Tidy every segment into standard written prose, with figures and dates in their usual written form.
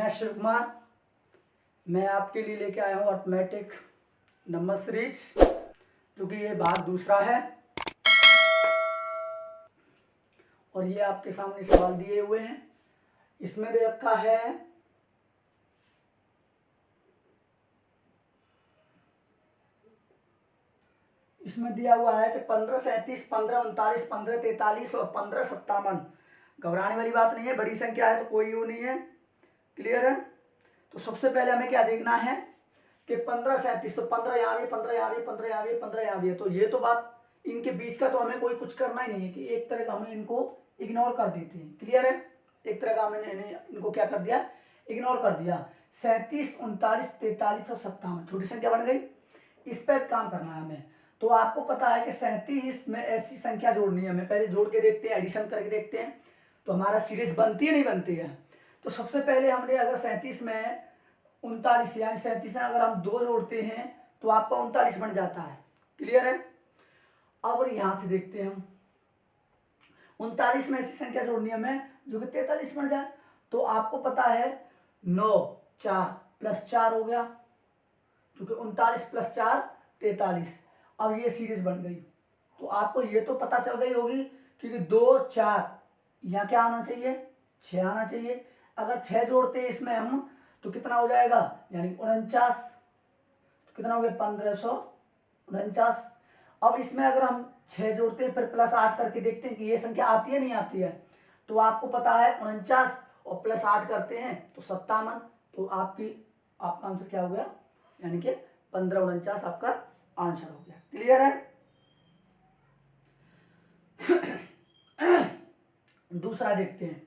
मैं शिव कुमार, मैं आपके लिए लेके आया हूँ अर्थमेटिक नंबर सीरीज, जो कि ये भाग दूसरा है। और ये आपके सामने सवाल दिए हुए हैं। इसमें दे रखा है इसमें दिया हुआ है कि 1537, 1539, 1543 और 1557। घबराने वाली बात नहीं है, बड़ी संख्या है तो कोई वो नहीं है। क्लियर है? तो सबसे पहले हमें क्या देखना है कि 1537, तो 15 यहाँ भी, 15 यहाँ भी, 15 यहाँ भी, 15 यहाँ भी है। तो ये तो बात इनके बीच का तो हमें कोई कुछ करना ही नहीं है कि एक तरह का हमें इनको इग्नोर कर देते हैं। क्लियर है? एक तरह का हमने इनको क्या कर दिया, इग्नोर कर दिया। 37, 39, 43 और 57 छोटी संख्या बन गई। इस पर काम करना है हमें। तो आपको पता है कि 37 में ऐसी संख्या जोड़नी है हमें। पहले जोड़ के देखते हैं, एडिशन करके देखते हैं तो हमारा सीरीज बनती है नहीं बनती है। तो सबसे पहले हमने अगर 37 में 39 यानी 37 में अगर हम 2 जोड़ते हैं तो आपका 39 बन जाता है। क्लियर है? अब यहां से देखते हैं हम 39 में ऐसी संख्या जोड़नी है हमें जो कि 43 बन जाए। तो आपको पता है 9, 4 प्लस 4 हो गया, क्योंकि 39 प्लस 4 43। अब ये सीरीज बन गई। तो आपको ये तो पता चल गई होगी क्योंकि 2, 4 यहाँ क्या आना चाहिए, 6 आना चाहिए। अगर 6 जोड़ते हैं इसमें हम तो कितना हो जाएगा, यानी 49। तो कितना हो गया, 1549। अब इसमें अगर हम 6 जोड़ते हैं फिर प्लस 8 करके देखते हैं कि ये संख्या आती है नहीं आती है। तो आपको पता है 49 और प्लस 8 करते हैं तो 57। तो आपका आंसर क्या हो गया, यानी कि 1549 आपका आंसर हो गया। क्लियर है? दूसरा देखते हैं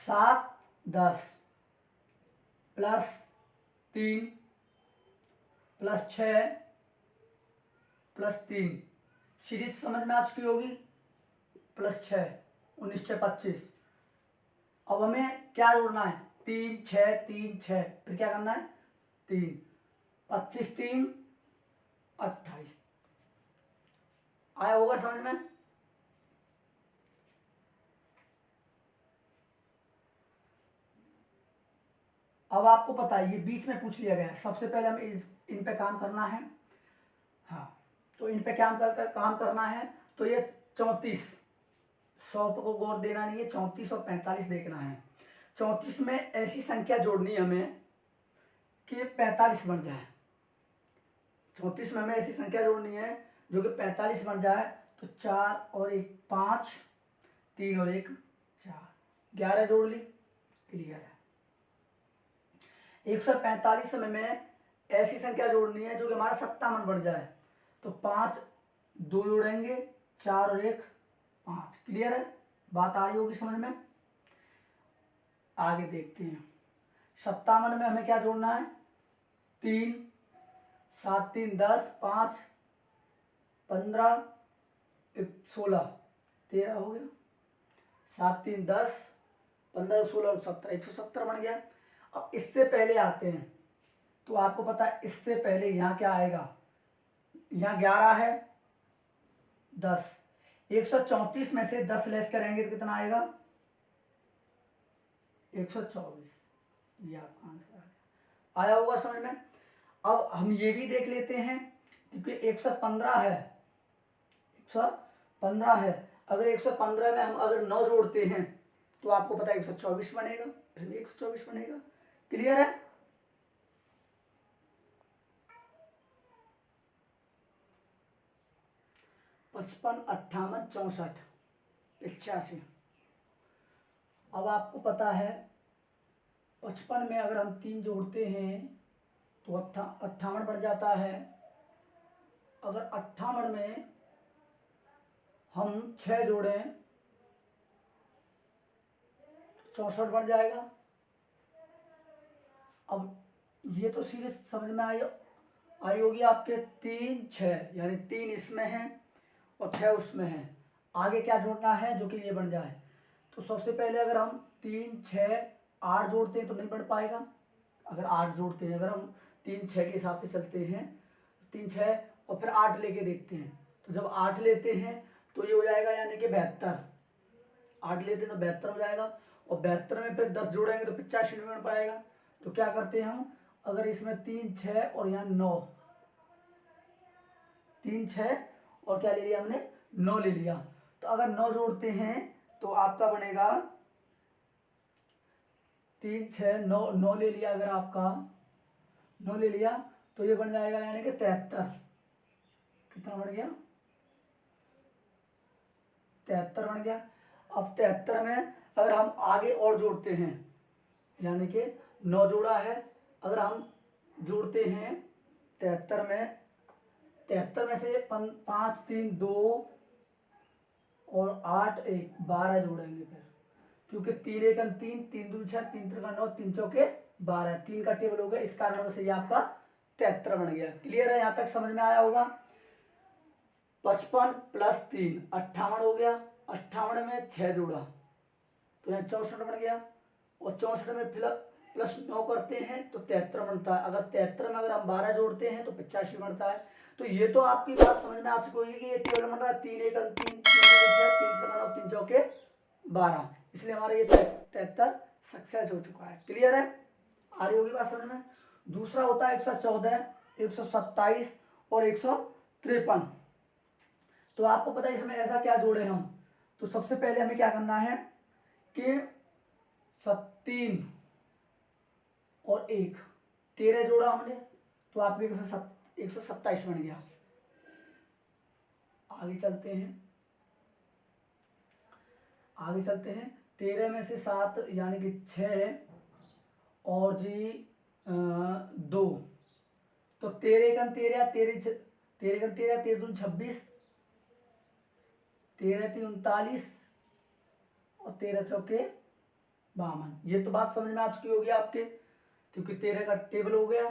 7, 10 प्लस 3 प्लस 6 प्लस 3। सीरीज समझ में आ चुकी होगी। प्लस 6, 19, 6, 25। अब हमें क्या जोड़ना है, 3, 6, 3, 6, फिर क्या करना है 3, 25, 3, 28। आया होगा समझ में? अब आपको पता है ये बीच में पूछ लिया गया है। सबसे पहले हमें इन पे काम करना है। हाँ, तो इन पे काम करना है। तो ये 34, 100 को गौर देना नहीं है, 34 और 45 देखना है। 34 में ऐसी संख्या जोड़नी है हमें कि 45 बन जाए। 34 में हमें ऐसी संख्या जोड़नी है जो कि 45 बन जाए। तो 4 और 1 5, 3 और 1 4, 11 जोड़ ली। क्लियर है? 145 में हमें ऐसी संख्या जोड़नी है जो कि हमारा 57 बन जाए। तो 5, 2 जोड़ेंगे, 4 और 1 5। क्लियर है? बात आ रही होगी समझ में? आगे देखते हैं 57 में हमें क्या जोड़ना है, 3, 7, 3, 10, 5, 15, 16, 13 हो गया। 7, 3, 10, 15, 16 और 17, 170 बन गया। अब इससे पहले आते हैं। तो आपको पता है इससे पहले यहाँ क्या आएगा, यहाँ 11 है, 10। 134 में से 10 लेस करेंगे तो कितना आएगा, 124। ये आपका आंसर आया होगा समझ में? अब हम ये भी देख लेते हैं क्योंकि 115 है, 115 है। अगर 115 में हम अगर 9 जोड़ते हैं तो आपको पता है 124 बनेगा, फिर भी 124 बनेगा। क्लियर है? पचपन, 58, 64, 85। अब आपको पता है 55 में अगर हम 3 जोड़ते हैं तो 58 बढ़ जाता है। अगर 58 में हम 6 जोड़ें तो 64 बढ़ जाएगा। अब ये तो सीरीज समझ में आई होगी आपके। 3, 6 यानी 3 इसमें है और 6 उसमें है। आगे क्या जोड़ना है जो कि ये बन जाए। तो सबसे पहले अगर हम 3, 6, 8 जोड़ते हैं तो नहीं बढ़ पाएगा। अगर 8 जोड़ते हैं, अगर हम 3, 6 के हिसाब से चलते हैं, 3, 6 और फिर 8 लेके देखते हैं। तो जब 8 लेते हैं तो ये हो जाएगा यानी कि 72। 8 लेते हैं तो 72 हो जाएगा। और 72 में फिर 10 जोड़ेंगे तो 85 नहीं बन पाएगा। तो क्या करते हैं हम, अगर इसमें 3 6 और यहाँ 9, 3 6 और क्या ले लिया हमने, 9 ले लिया। तो अगर 9 जोड़ते हैं तो आपका बनेगा 3 6 9, 9 ले लिया, अगर आपका 9 ले लिया तो ये बन जाएगा यानी कि 73। कितना बन गया, 73 बन गया। अब 73 में अगर हम आगे और जोड़ते हैं, यानी कि 9 जोड़ा है, अगर हम जोड़ते हैं 73 में, 73 में से 5 3 2 और 8 1 12 जोड़ेंगे फिर, क्योंकि 3 1 3, 3 2 6, 3 3 9, 3 चौके 12, 3 का टेबल हो गया, इस कारण से ये आपका 73 बन गया। क्लियर है, यहाँ तक समझ में आया होगा। 55 प्लस 3 58 हो गया, 58 में 6 जोड़ा तो यहाँ 64 बन गया, और 64 में प्लस 9 करते हैं तो 73 बनता है। अगर 73 में अगर हम 12 जोड़ते हैं तो 85 बनता है। तो ये तो आपकी बात समझ में आ चुकी होगी कि ये टेबल बन रहा है 3 1 3, 3 3 3 चौके 12, इसलिए हमारा ये 73 सक्सेस हो चुका है। क्लियर है, आ रही होगी बात समझ में। दूसरा होता है 114, 127 और 153। तो आपको पता है इसमें ऐसा क्या जोड़े हम, तो सबसे पहले हमें क्या करना है कि 3 और 1 13 जोड़ा हमने, तो आपके 127 बन गया। आगे चलते हैं, आगे चलते हैं। 13 में से 7 यानी कि 6 और जी 2, तो 13 1 13, 13 13 13 2 26, 13 3 39 और 13 चौके 52। ये तो बात समझ में आ चुकी होगी आपके, क्योंकि 13 का टेबल हो गया।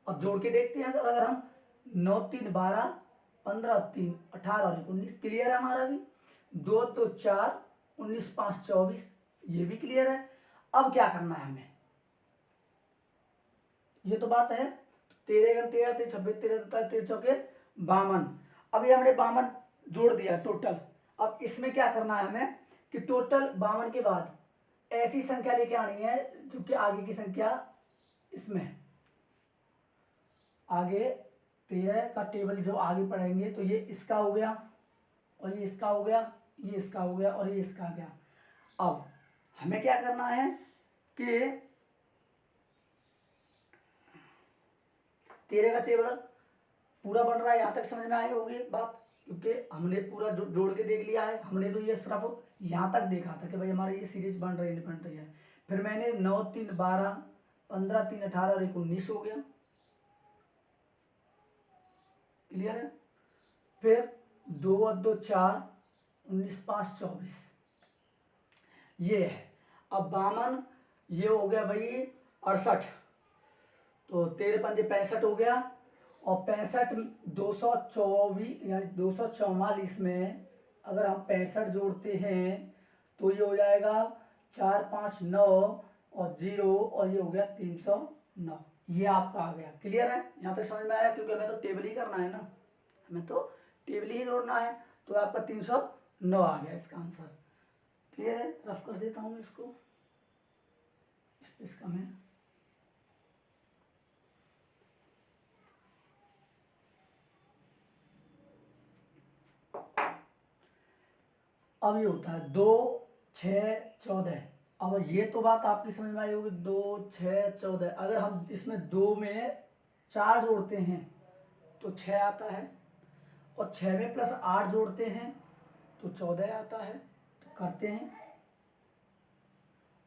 अब जोड़ के देखते हैं, अगर हम 9 3 12, 15 3 18 और 19, क्लियर है हमारा भी। 2 2 4, 19 5 24, ये भी क्लियर है। अब क्या करना है हमें, ये तो बात है। 13 13 13 26 13 13 चौके 52। अब ये हमने 52 जोड़ दिया टोटल। अब इसमें क्या करना है हमें कि टोटल 52 के बाद ऐसी संख्या लेके आनी है जो कि आगे की संख्या, इसमें आगे 13 का टेबल जो आगे पढ़ेंगे तो ये इसका हो गया, और ये इसका हो गया, ये इसका हो गया, और ये इसका आ गया। अब हमें क्या करना है कि 13 का टेबल पूरा बन रहा है, यहाँ तक समझ में आई होगी बात, क्योंकि हमने पूरा जोड़ के देख लिया है। हमने तो ये सिर्फ यहाँ तक देखा था कि भाई हमारी ये सीरीज बन रही है। फिर मैंने 9 3 12, 15 3 18 और 19 हो गया। क्लियर है। फिर 2 और 2 4, 19 5 24, ये है। अब 52 ये हो गया भाई 68, तो 13 पंजे 65 हो गया, और 65 224 यानी 244 में अगर हम 65 जोड़ते हैं तो ये हो जाएगा 4 5 9 और 0, और ये हो गया 309। ये आपका आ गया। क्लियर है, यहाँ तक समझ में आया, क्योंकि हमें तो टेबल ही करना है ना, हमें तो टेबल ही जोड़ना है। तो आपका 309 आ गया इसका आंसर। क्लियर है, रफ कर देता हूँ इसको, इसका मैं अब ये होता है 2 6 14। अब ये तो बात आपकी समझ में आई होगी, 2 6 14। अगर हम इसमें 2 में 4 जोड़ते हैं तो 6 आता है, और 6 में प्लस 8 जोड़ते हैं तो 14 आता है। तो करते हैं,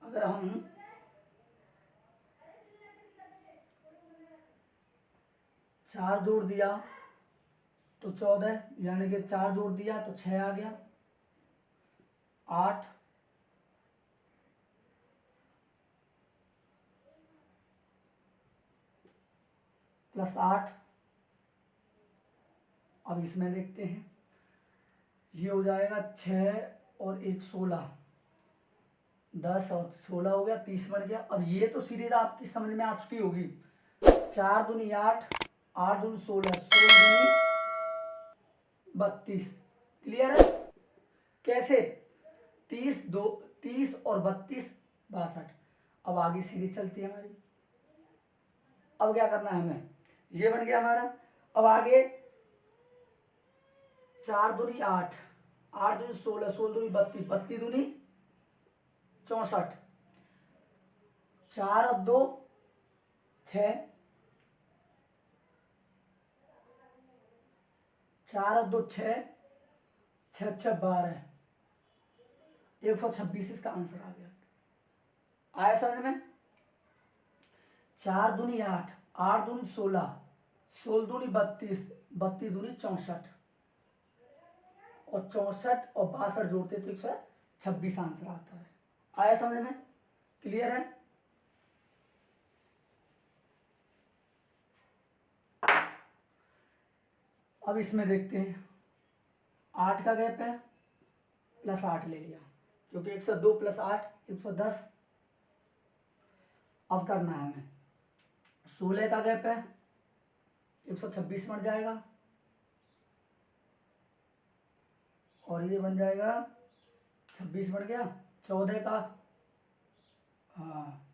अगर हम 4 जोड़ दिया तो 14, यानी कि 4 जोड़ दिया तो 6 आ गया। 8 प्लस 8, अब इसमें देखते हैं, ये हो जाएगा 6 और 1 16, 10 और 16 हो गया, 30 बन गया। अब ये तो सीरीज आपकी समझ में आ चुकी होगी। 4 दूनी 8, 8 दूनी 16, 16 दूनी 32। क्लियर है, कैसे 30 और 32 62। अब आगे सीरीज चलती है हमारी। अब क्या करना है हमें, ये बन गया हमारा। अब आगे 4 दूनी 8, 8 दूनी 16, 16 दूनी 32, 32 दूनी 64, 4 और 2 6, 4 और 2 6, 6 6 12, 126 इसका आंसर आ गया। आया समझ में। 4 दूनी 8, 8 दूनी 16, 16 दूनी 32, 32 दूनी 64, और 64 और 62 जोड़ते तो 126 आंसर आता है। आया समझ में, क्लियर है। अब इसमें देखते हैं, 8 का गैप है, प्लस 8 ले लिया, क्योंकि 102 प्लस 8 110। अब करना है हमें, 16 का गैप है, 126 बन जाएगा, और ये बन जाएगा 26 बन गया। 14 का, हाँ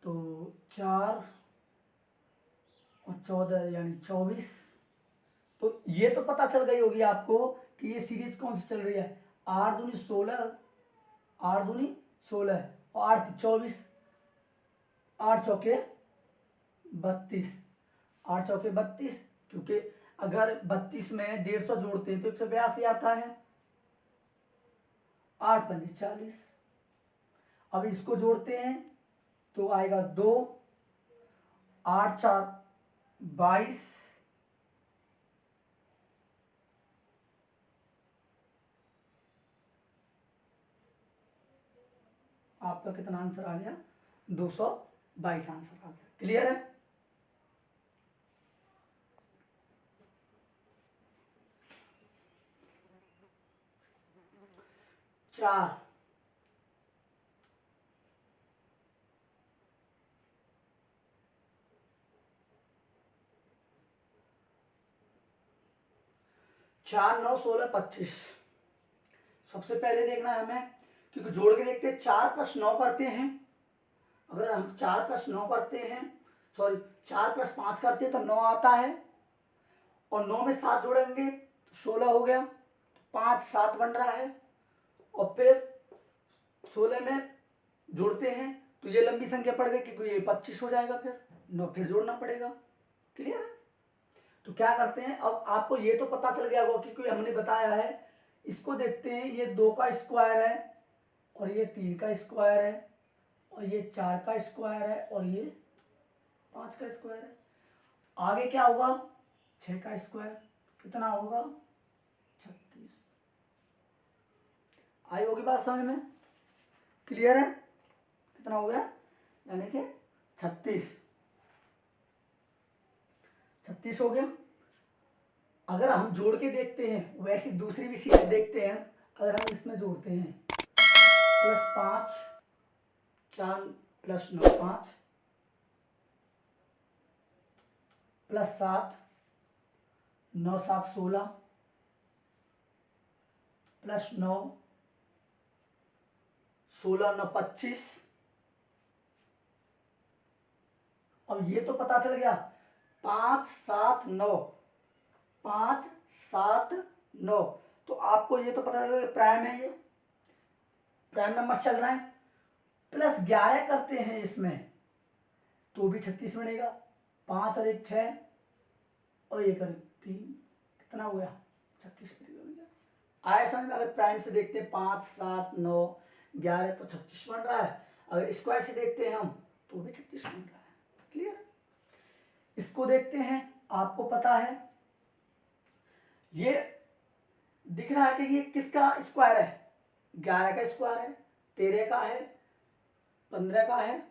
तो 4 और 14 यानी 24। तो ये तो पता चल गई होगी आपको कि ये सीरीज कौन सी चल रही है। 8 दूनी 16, 8 दूनी 16 और 8 24, 8 चौके 32, 8 चौके 32, क्योंकि अगर 32 में 150 जोड़ते हैं तो 182 आता है। 8 पंजे 40। अब इसको जोड़ते हैं तो आएगा 2, 8 4 22, आपका कितना आंसर आ गया, 222 आंसर आ गया। क्लियर है। चार, चार 9 16 25। सबसे पहले देखना है हमें, क्योंकि जोड़ के देखते हैं, 4 प्लस 9 करते हैं। अगर हम 4 प्लस 9 करते हैं, सॉरी 4 प्लस 5 करते हैं तो 9 आता है, और 9 में 7 जोड़ेंगे तो 16 हो गया, 5 7 बन रहा है, और फिर 16 में जोड़ते हैं तो ये लंबी संख्या पड़ गई, क्योंकि ये 25 हो जाएगा, फिर 9 फिर जोड़ना पड़ेगा। क्लियर है। तो क्या करते हैं, अब आपको ये तो पता चल गया होगा क्योंकि हमने बताया है। इसको देखते हैं, ये 2 का स्क्वायर है, और ये 3 का स्क्वायर है, और ये 4 का स्क्वायर है, और ये 5 का स्क्वायर है। आगे क्या होगा, 6 का स्क्वायर, कितना होगा 36। आई होगी बात समझ में, क्लियर है। कितना हो गया, यानी कि 36 हो गया। अगर हम जोड़ के देखते हैं, वैसी दूसरी भी सीरीज देखते हैं। अगर हम इसमें जोड़ते हैं, +5 4 + 9 5, +7 9 7 16, +9 16 9 25। अब ये तो पता चल गया, 5 7 9, 5 7 9। तो आपको ये तो पता चल गया प्राइम है, ये प्राइम नंबर चल रहा है। +11 करते हैं इसमें तो भी 36 बनेगा। 5 और 1 6, और 1 और 3, कितना हो गया 36 बन गया। आया समझ में। अगर प्राइम से देखते हैं 5 7 9 11 तो 36 बन रहा है। अगर स्क्वायर से देखते हैं हम तो भी 36 बन रहा है। क्लियर। इसको देखते हैं, आपको पता है ये दिख रहा है कि ये किसका स्क्वायर है, 11 का स्क्वायर है, 13 का है, 15 का है,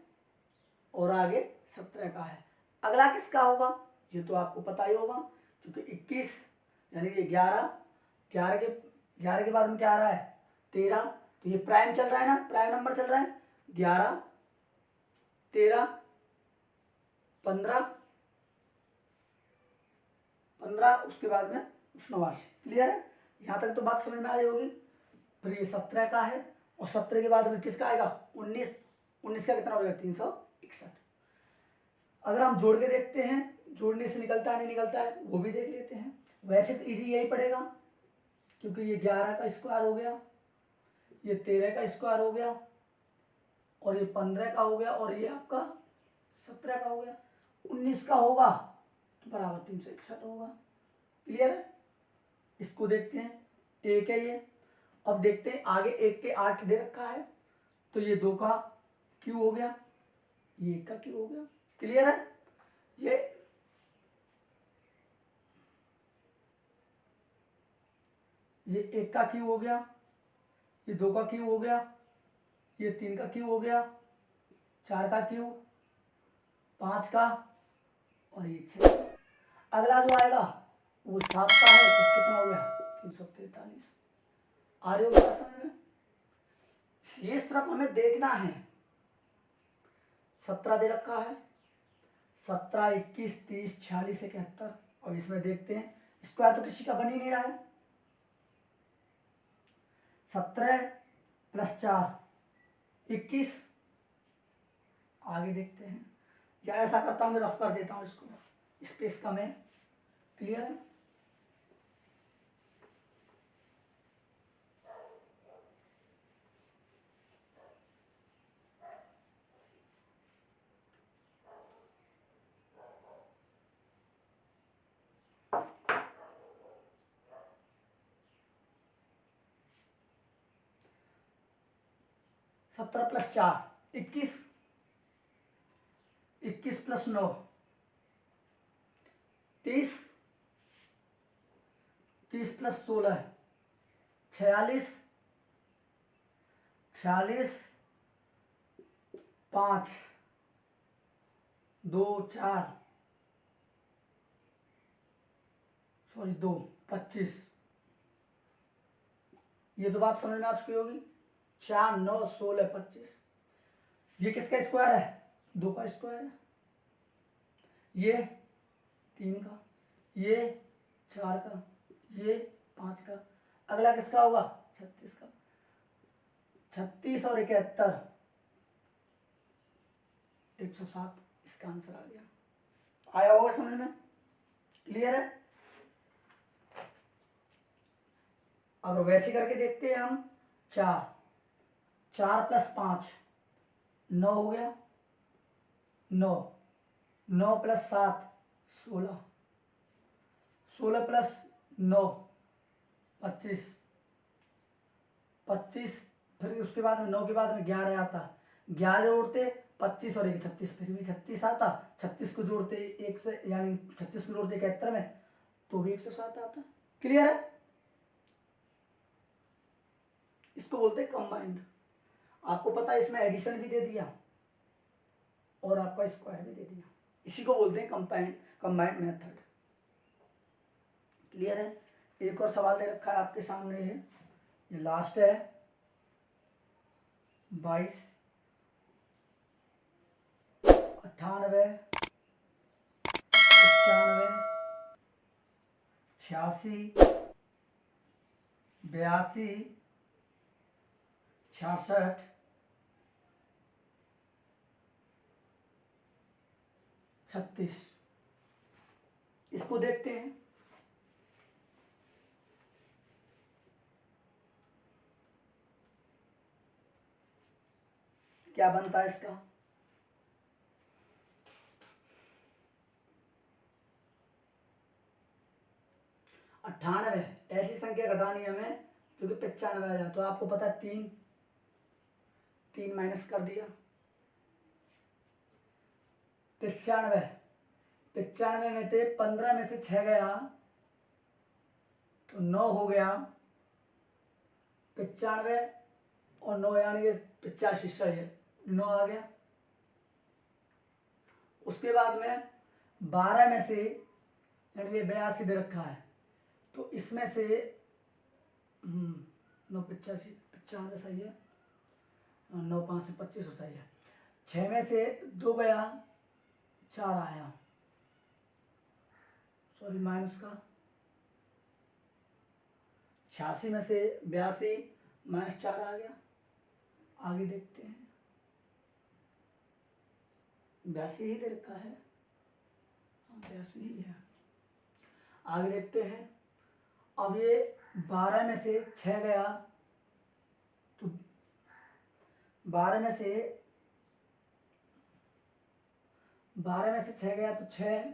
और आगे 17 का है। अगला किसका होगा, ये तो आपको पता ही होगा, क्योंकि 21 यानी कि 11 के बाद में क्या आ रहा है 13। तो ये प्राइम चल रहा है ना, प्राइम नंबर चल रहा है। 11 13 15 उसके बाद में 89। क्लियर है। यहाँ तक तो बात समझ में आ रही होगी। फिर ये 17 का है, और 17 के बाद में किसका आएगा 19 का कितना हो जाएगा 361। अगर हम जोड़ के देखते हैं, जोड़ने से निकलता है नहीं निकलता है वो भी देख लेते हैं। वैसे तो इजी यही पड़ेगा, क्योंकि ये 11 का स्क्वायर हो गया, ये 13 का स्क्वायर हो गया, और ये 15 का हो गया, और ये आपका 17 का हो गया, 19 का होगा तो बराबर 361 होगा। क्लियर है? इसको देखते हैं, एक है ये। अब देखते हैं आगे, 1 के 8 दे रखा है, तो ये 2 का क्यू हो गया, ये 1 का क्यू हो गया। क्लियर है? ये 1 का क्यू हो गया, ये 2 का क्यू हो गया, ये 3 का क्यू हो गया, 4 का क्यू, 5 का, और ये 6। अगला जो आएगा वो 7 का है, तो कितना हो गया 343। आ रही होगी बात समझ में? ये सिर्फ हमें देखना है। 17 दे रखा है, 17, 21, 30, 46, 71। अब इसमें देखते हैं, स्क्वायर तो किसी का बन ही नहीं रहा है। 17 + 4 21। आगे देखते हैं, या ऐसा करता हूं मैं, रफ कर देता हूं इसको, स्पेस कम है। क्लियर है? सत्रह + 4 21, 21 + 9 30, 30 + 16 46, 46, 5, 2, 4, सॉरी 2, 25। ये तो बात समझ में आ चुकी होगी। 4, 9, 16, 25। ये किसका स्क्वायर है? 2 का स्क्वायर है। ये 3 का, ये 4 का, ये 5 का। अगला किसका होगा? 36 का। 36 और 71 107। इसका आंसर आ गया। आया होगा समझ में? क्लियर है? अब वैसे करके देखते हैं हम। 4 + 5 9 हो गया, 9 9 + 7 16, 16 + 9 25, 25, फिर उसके बाद में 9 के बाद में 11 आता, 11 जोड़ते 25 और 1 36, फिर भी 36 आता। 36 को जोड़ते 1 से, यानी 36 को जोड़ते 71 में, तो भी 107 आता। क्लियर है? इसको बोलते हैं कंबाइंड। आपको पता है इसमें एडिशन भी दे दिया और आपका स्क्वायर भी दे दिया। इसी को बोलते हैं कंबाइंड मेथड। क्लियर है? एक और सवाल दे रखा है आपके सामने, ये लास्ट है। 22, 98, 95, 86, 82, 66, 36। इसको देखते हैं। क्या बनता है इसका? अट्ठानवे ऐसी संख्या घटानी है हमें जो कि 95 आ जाए। तो आपको पता है 3 माइनस कर दिया। 95 में थे 15 में से 6 गया तो 9 हो गया। 95 और 9 यानी 85, सही है, 9 आ गया। उसके बाद में 12 में से, यानी ये 82 दे रखा है, तो इसमें से 9 85 95 सही है, 9 5 से 25 सही है। 6 में से 2 गया, 4 आया, सॉरी माइनस का। 86 में से 82 -4 आ गया। आगे देखते हैं, 82 ही दे रखा है। 82 ही है। आगे देखते हैं। अब ये 12 में से 6 गया तो 12 में से 6 गया तो 6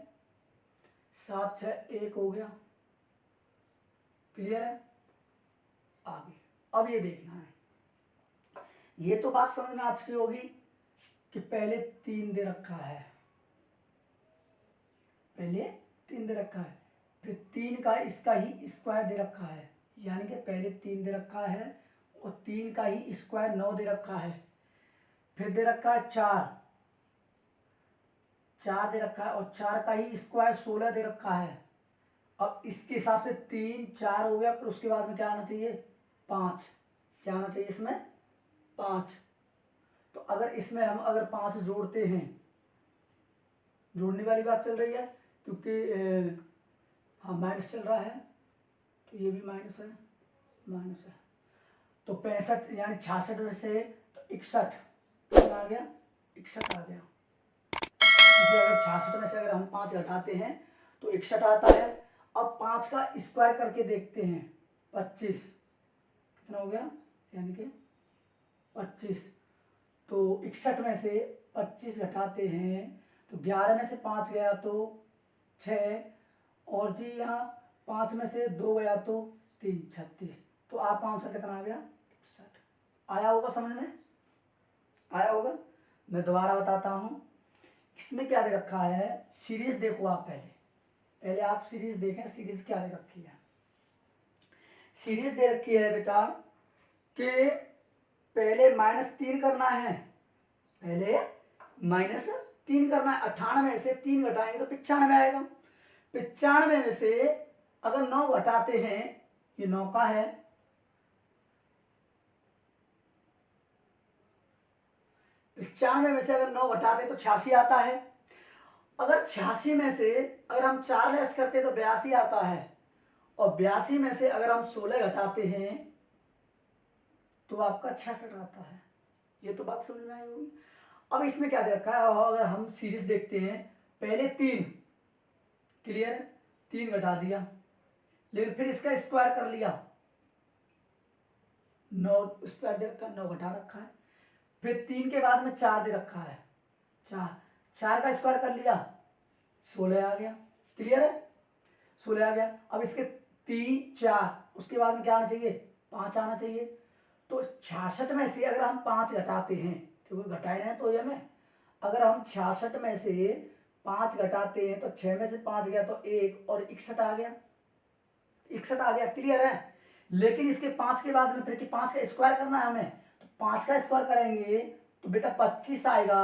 7 6 1 हो गया। क्लियर है। आगे अब ये देखना है, ये तो बात समझ में आ चुकी होगी कि पहले 3 दे रखा है, पहले 3 दे रखा है, फिर 3 का इसका ही स्क्वायर दे रखा है, यानी कि पहले 3 दे रखा है और 3 का ही स्क्वायर 9 दे रखा है, फिर दे रखा है 4 दे रखा है और 4 का ही स्क्वायर 16 दे रखा है। अब इसके हिसाब से 3 4 हो गया, फिर उसके बाद में क्या आना चाहिए 5, क्या आना चाहिए इसमें 5। तो अगर इसमें हम अगर 5 जोड़ते हैं, जोड़ने वाली बात चल रही है क्योंकि हाँ माइनस चल रहा है तो ये भी माइनस है, माइनस है, तो 65 यानी 66 में से तो 61 आ गया, 61 आ गया। क्योंकि अगर 66 में से अगर हम 5 घटाते हैं तो 61 आता है। अब 5 का स्क्वायर करके देखते हैं, 25 कितना हो गया, यानी कि 25। तो 61 में से 25 घटाते हैं तो 11 में से 5 गया तो 6, और जी यहाँ 5 में से 2 गया तो 3 36। तो आप आंसर कितना आ गया 61। आया होगा समझ में, आया होगा। मैं दोबारा बताता हूँ, इसमें क्या दे रखा है, सीरीज देखो आप पहले आप सीरीज देखें, सीरीज क्या दे रखी है। सीरीज दे रखी है बेटा कि पहले -3 करना है, पहले -3 करना है। 98 में से 3 घटाएंगे तो 95 आएगा। 95 में से अगर 9 घटाते हैं, ये 9 का है, 95 में से अगर 9 घटाते तो 86 आता है। अगर 86 में से अगर हम 4 लेस करते तो 82 आता है, और 82 में से अगर हम 16 घटाते हैं तो आपका 66 आता है। ये तो बात समझ में आई होगी। अब इसमें क्या दे रखा है, अगर हम सीरीज देखते हैं, पहले 3, क्लियर है, 3 घटा दिया, लेकिन फिर इसका स्क्वायर कर लिया, 9 स्क्वायर दे रखा है, 9 घटा रखा है, फिर 3 के बाद में 4 दे रखा है, 4 का स्क्वायर कर लिया, 16 आ गया। क्लियर है, 16 आ गया। अब इसके 3 4 उसके बाद में क्या आना चाहिए 5 आना चाहिए। तो 66 में से अगर हम 5 घटाते हैं, क्योंकि घटाए हैं तो ये में, अगर हम 66 में से 5 घटाते हैं तो 6 में से 5 गया तो 1 और 61 आ गया, 61 आ गया। क्लियर है। लेकिन इसके 5 के बाद में फिर 5 का स्क्वायर करना है हमें, तो 5 का स्क्वायर करेंगे तो बेटा 25 आएगा।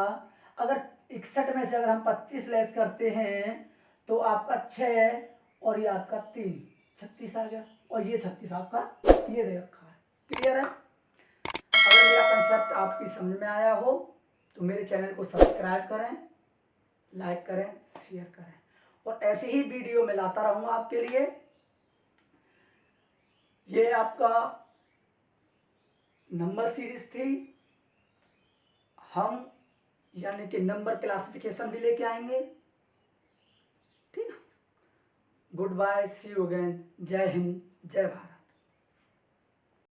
अगर 61 में से अगर हम 25 लेस करते हैं तो आपका 6 और ये आपका 3 36 आ गया, और ये 36 आपका ये दे रखा है। क्लियर है। अगर मेरा कंसेप्ट आपकी समझ में आया हो तो मेरे चैनल को सब्सक्राइब करें, लाइक करें, शेयर करें, और ऐसे ही वीडियो मैं लाता रहूँगा आपके लिए। ये आपका नंबर सीरीज थी, हम यानी कि नंबर क्लासिफिकेशन भी लेके आएंगे। ठीक, good bye, see you again, जय हिंद, जय भारत।